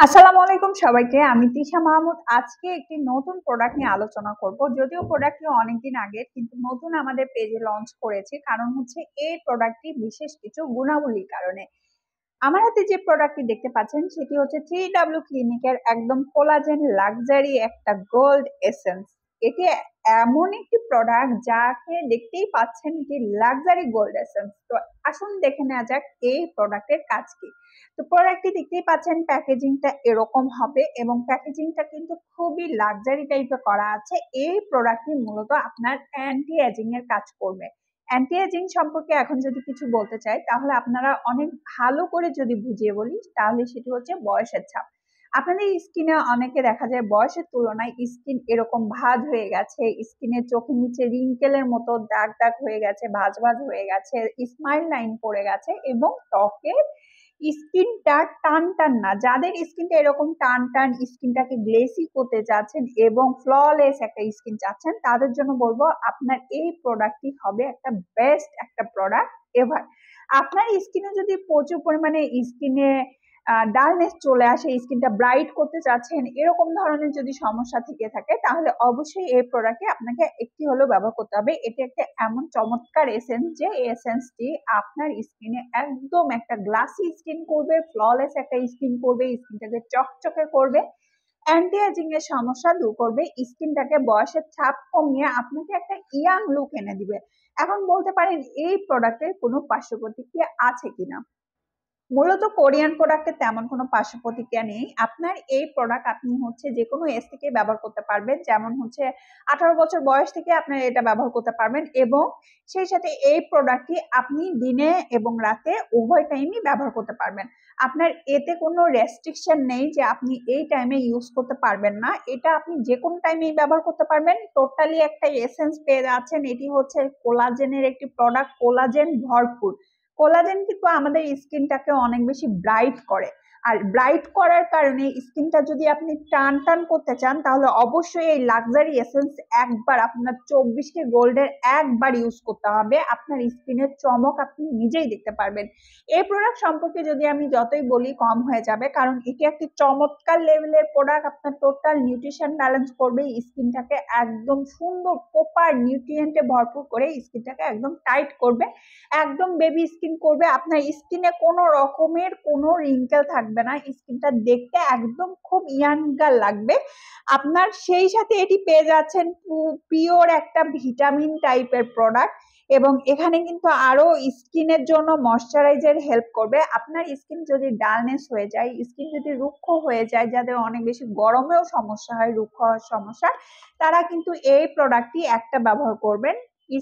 আসসালামু আলাইকুম সবাইকে। আমি তিশা মাহমুদ। আজকে একটি নতুন প্রোডাক্ট নিয়ে আলোচনা করব। যদিও প্রোডাক্টটি অনেকদিন আগের, কিন্তু নতুন আমাদের পেজে লঞ্চ করেছি। কারণ হচ্ছে এই প্রোডাক্টটি বিশেষ কিছু গুণাবলীর কারণে। আমার হাতে যে প্রোডাক্টটি দেখতে পাচ্ছেন সেটি হচ্ছে 3W ক্লিনিকের একদম কোলাজেন লাক্সারি একটা গোল্ড এসেন্স। এটি এমন একটি প্রোডাক্ট যাকে দেখতেই পাচ্ছেন এটি লাক্সারি গোল্ড এসেন্স। তো আসুন দেখে নেওয়া যাক এই প্রোডাক্টের কাজ কি। তো প্রোডাক্টটি দেখতেই পাচ্ছেন প্যাকেজিংটা এরকম হবে এবং প্যাকেজিংটা কিন্তু খুবই লাক্সারি টাইপের করা আছে। এই প্রোডাক্টটি মূলত আপনার অ্যান্টি এজিং এর কাজ করবে। অ্যান্টি এজিং সম্পর্কে এখন যদি কিছু বলতে চাই তাহলে আপনারা অনেক ভালো করে যদি বুঝিয়ে বলি তাহলে সেটি হচ্ছে বয়সের ছাপ। আপনাদের স্কিনে অনেকে দেখা যায় বয়সের তুলনায় স্কিন এরকম ভাঁজ হয়ে গেছে, স্কিনের চোখের নিচে রিঙ্কেলের মতো দাগ দাগ হয়ে গেছে, ভাঁজ ভাঁজ হয়ে গেছে, স্মাইল লাইন পড়ে গেছে এবং ত্বকের স্কিনটা টান টান না, যাদের স্কিনটা এরকম টান টান, স্কিনটাকে গ্লেসি করতে চাচ্ছেন এবং ফ্ললেস একটা স্কিন চাচ্ছেন, তাদের জন্য বলবো আপনার এই প্রোডাক্টটি হবে একটা বেস্ট একটা প্রোডাক্ট এভার। আপনার স্কিনে যদি প্রচুর পরিমাণে স্কিনে ডালনেস চলে আসে, স্কিনটা ব্রাইট করতে চাচ্ছেন, এরকম ধরনের যদি সমস্যা থেকে থাকে তাহলে অবশ্যই এই প্রোডাক্টটি আপনাকে একটি হলেও ব্যবহার করতে হবে। এটি একটা এমন চমৎকার এসেন্স যে এসেন্সটি আপনার স্কিনে একদম একটা গ্লাসি স্কিন করবে, ফ্ললেস একটা স্কিন করবে, স্কিনটাকে চকচকে করবে, অ্যান্টি এজিং এর সমস্যা দূর করবে, স্কিনটাকে বয়সের ছাপ কমিয়ে আপনাকে একটা ইয়াং লুক এনে দিবে। এখন বলতে পারেন এই প্রোডাক্টের কোনো পার্শ্ব প্রতিক্রিয়া আছে কিনা। মূলত কোরিয়ান প্রোডাক্টে তেমন কোনো পার্শ্ব প্রতিক্রিয়া নেই। আপনার এই প্রোডাক্ট আপনি হচ্ছে যে কোনো এজ থেকে ব্যবহার করতে পারবেন। যেমন হচ্ছে 18 বছর বয়স থেকে আপনার এটা ব্যবহার করতে পারবেন এবং সেই সাথে এই প্রোডাক্টটি আপনি দিনে এবং রাতে উভয় টাইমই ব্যবহার করতে পারবেন। আপনার এতে কোনো রেস্ট্রিকশন নেই যে আপনি এই টাইমে ইউজ করতে পারবেন না। এটা আপনি যে কোনো টাইমেই ব্যবহার করতে পারবেন। টোটালি একটা এসেন্স পেয়ে যাচ্ছেন। এটি হচ্ছে কোলাজেনের একটি প্রোডাক্ট, কোলাজেন ভরপুর। কোলাজেন কিন্তু আমাদের স্কিনটাকে অনেক বেশি ব্রাইট করে। আর ব্রাইট করার কারণে স্কিনটা যদি আপনি টান টান করতে চান তাহলে অবশ্যই এই লাক্সারি এসেন্স একবার আপনার 24K গোল্ডের একবার ইউজ করতে হবে। আপনার স্কিনের চমক আপনি নিজেই দেখতে পারবেন। এই প্রোডাক্ট সম্পর্কে যদি আমি যতই বলি কম হয়ে যাবে, কারণ এটি একটি চমৎকার লেভেলের প্রোডাক্ট। আপনার টোটাল নিউট্রিশন ব্যালেন্স করবে, স্কিনটাকে একদম সুন্দর প্রপার নিউট্রিয়েন্টে ভরপুর করে স্কিনটাকে একদম টাইট করবে, একদম বেবি স্কিন করবে। আপনার স্কিনে কোনো রকমের কোনো রিঙ্কেল থাকবে না, স্কিনটা দেখতে একদম খুব ইয়াঙ্গার লাগবে আপনার। সেই সাথে এটি পেয়ে যাচ্ছেন পিওর একটা ভিটামিন টাইপের প্রোডাক্ট এবং এখানে কিন্তু আরো স্কিনের জন্য ময়শ্চারাইজার হেল্প করবে। আপনার স্কিন যদি ডালনেস হয়ে যায়, স্কিন যদি রুক্ষ হয়ে যায়, যাদের অনেক বেশি গরমেও সমস্যা হয়, রুক্ষ হওয়ার সমস্যা, তারা কিন্তু এই প্রোডাক্টটি একটা ব্যবহার করবেন।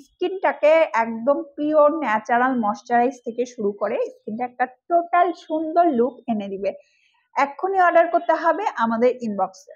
স্কিনটাকে একদম পিওর ন্যাচারাল ময়শ্চারাইজ থেকে শুরু করে স্কিনটা একটা টোটাল সুন্দর লুক এনে দিবে। এক্ষুনি অর্ডার করতে হবে আমাদের ইনবক্সে।